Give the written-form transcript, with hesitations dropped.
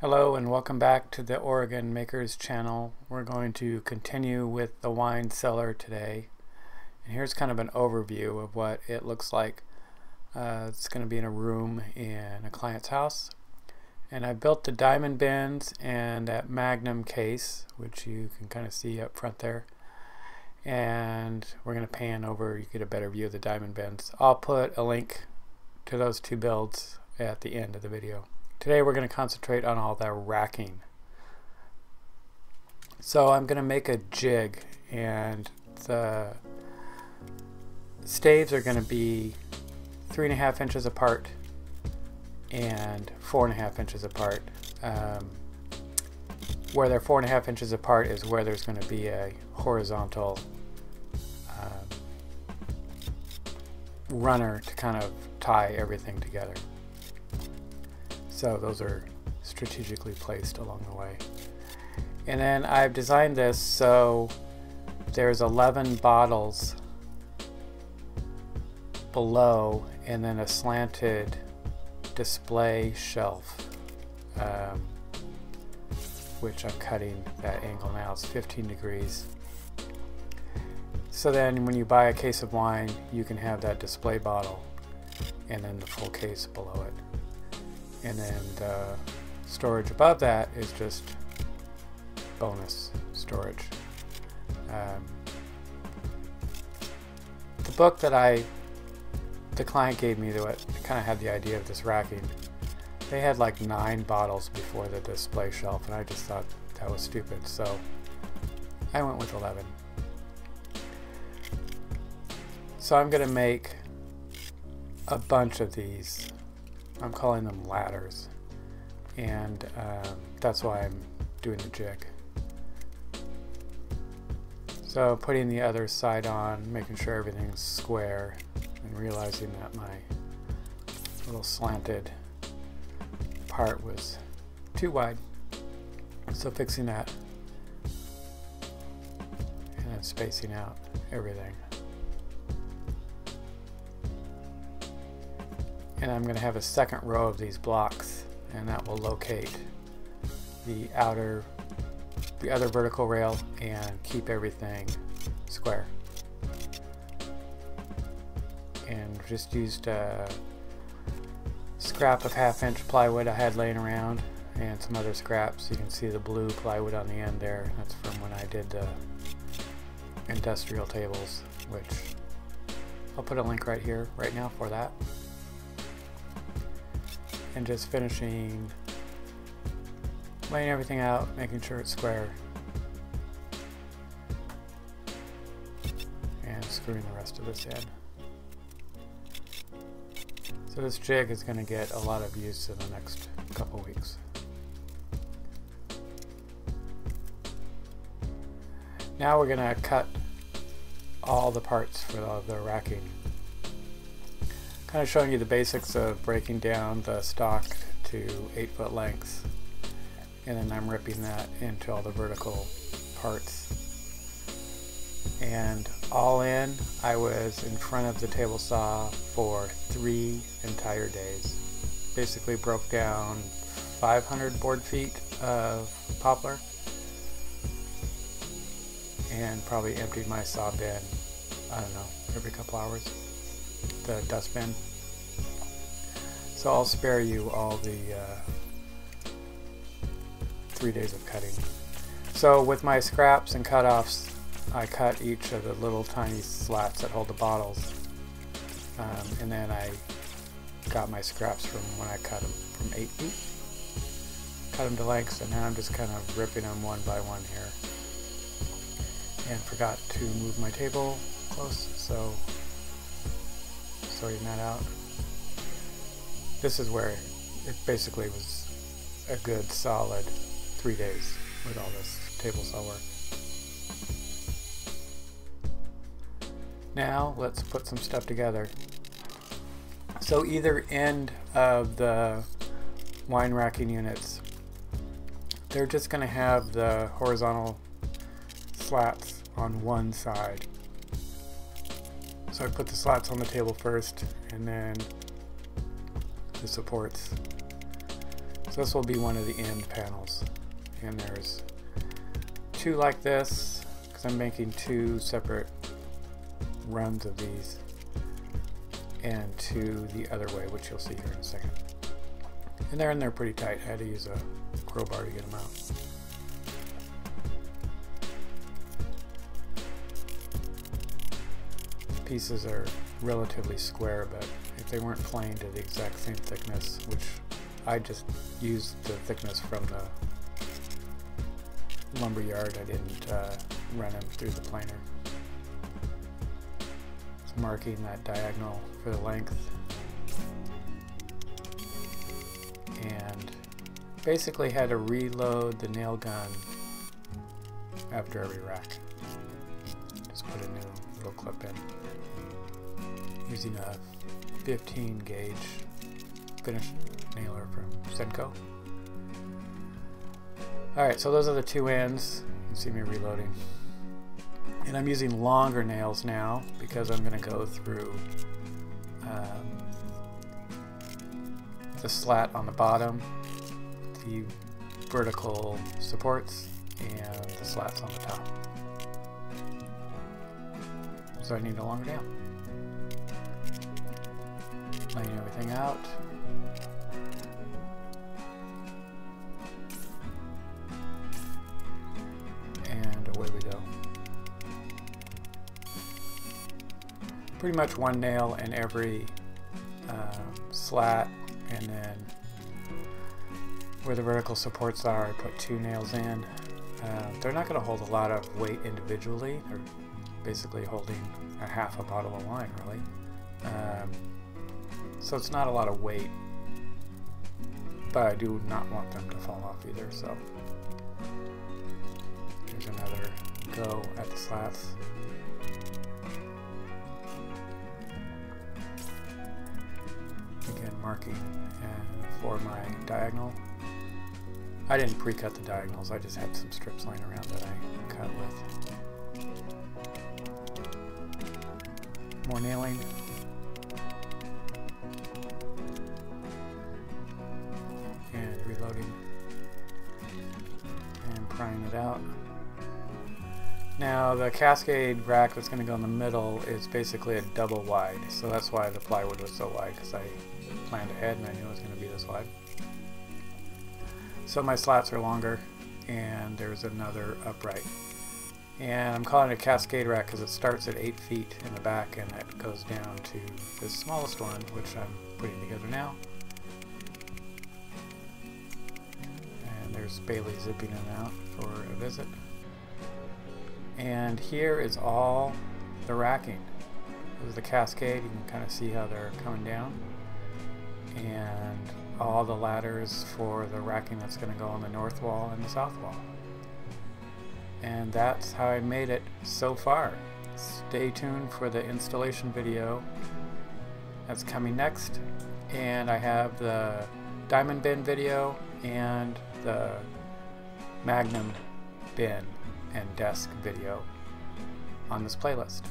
Hello and welcome back to the Oregon Makers channel. We're going to continue with the wine cellar today. And here's kind of an overview of what it looks like. It's going to be in a room in a client's house. And I built the diamond bins and that magnum case, which you can kind of see up front there. And we're going to pan over, you get a better view of the diamond bins. I'll put a link to those two builds at the end of the video. Today we're going to concentrate on all the racking. So I'm going to make a jig, and the staves are going to be 3.5 inches apart and 4.5 inches apart. Where they're 4.5 inches apart is where there's going to be a horizontal runner to kind of tie everything together. So those are strategically placed along the way. And then I've designed this so there's 11 bottles below and then a slanted display shelf, which I'm cutting that angle now. It's 15 degrees. So then when you buy a case of wine, you can have that display bottle and then the full case below it. And then the storage above that is just bonus storage. The book that the client gave me that kind of had the idea of this racking, they had like 9 bottles before the display shelf, and I just thought that was stupid, so I went with 11. So I'm going to make a bunch of these. I'm calling them ladders, and that's why I'm doing the jig. So putting the other side on, making sure everything's square, and realizing that my little slanted part was too wide. So fixing that, and then spacing out everything. And I'm going to have a second row of these blocks, and that will locate the other vertical rail and keep everything square. And just used a scrap of 1/2 inch plywood I had laying around and some other scraps. You can see the blue plywood on the end there. That's from when I did the industrial tables, which I'll put a link right here right now for that. And just finishing laying everything out, making sure it's square, and screwing the rest of this in. So this jig is going to get a lot of use in the next couple weeks. Now we're going to cut all the parts for the racking. Kind of showing you the basics of breaking down the stock to 8-foot lengths, and then I'm ripping that into all the vertical parts. And all in, I was in front of the table saw for 3 entire days. Basically broke down 500 board feet of poplar and probably emptied my saw bin, I don't know, every couple hours. The dustbin. So I'll spare you all the 3 days of cutting. So with my scraps and cutoffs, I cut each of the little tiny slats that hold the bottles, and then I got my scraps from when I cut them from 8 feet. Cut them to lengths, and now I'm just kind of ripping them one by one here. And forgot to move my table close, so sorting that out. This is where it basically was a good solid 3 days with all this table saw work. Now let's put some stuff together. So either end of the wine racking units, they're just going to have the horizontal slats on one side. So I put the slats on the table first, and then the supports. So this will be one of the end panels, and there's two like this because I'm making two separate runs of these, and two the other way, which you'll see here in a second. And they're in there pretty tight. I had to use a crowbar to get them out. Pieces are relatively square, but if they weren't planed to the exact same thickness, which I just used the thickness from the lumber yard, I didn't run them through the planer. It's marking that diagonal for the length, and basically had to reload the nail gun after every rack. Just put a new little clip in using a 15 gauge finish nailer from Senko. Alright, so those are the two ends. You can see me reloading. And I'm using longer nails now because I'm going to go through the slat on the bottom, the vertical supports, and the slats on the top. So I need a longer nail. Laying everything out. And away we go. Pretty much one nail in every slat, and then where the vertical supports are, I put two nails in. They're not going to hold a lot of weight individually. They're basically holding a half a bottle of wine, really. So it's not a lot of weight, but I do not want them to fall off either, so here's another go at the slats. Again, marking for my diagonal. I didn't pre-cut the diagonals, I just had some strips lying around that I cut with. More nailing. And reloading. And prying it out. Now the Cascade rack that's going to go in the middle is basically a double wide, so that's why the plywood was so wide, because I planned ahead and I knew it was going to be this wide. So my slats are longer, and there's another upright. And I'm calling it a Cascade Rack because it starts at 8 feet in the back and it goes down to the smallest one, which I'm putting together now. And there's Bailey zipping them out for a visit. And here is all the racking. This is the Cascade. You can kind of see how they're coming down. And all the ladders for the racking that's going to go on the north wall and the south wall. And that's how I made it so far. Stay tuned for the installation video that's coming next. And I have the diamond bin video and the magnum bin and desk video on this playlist.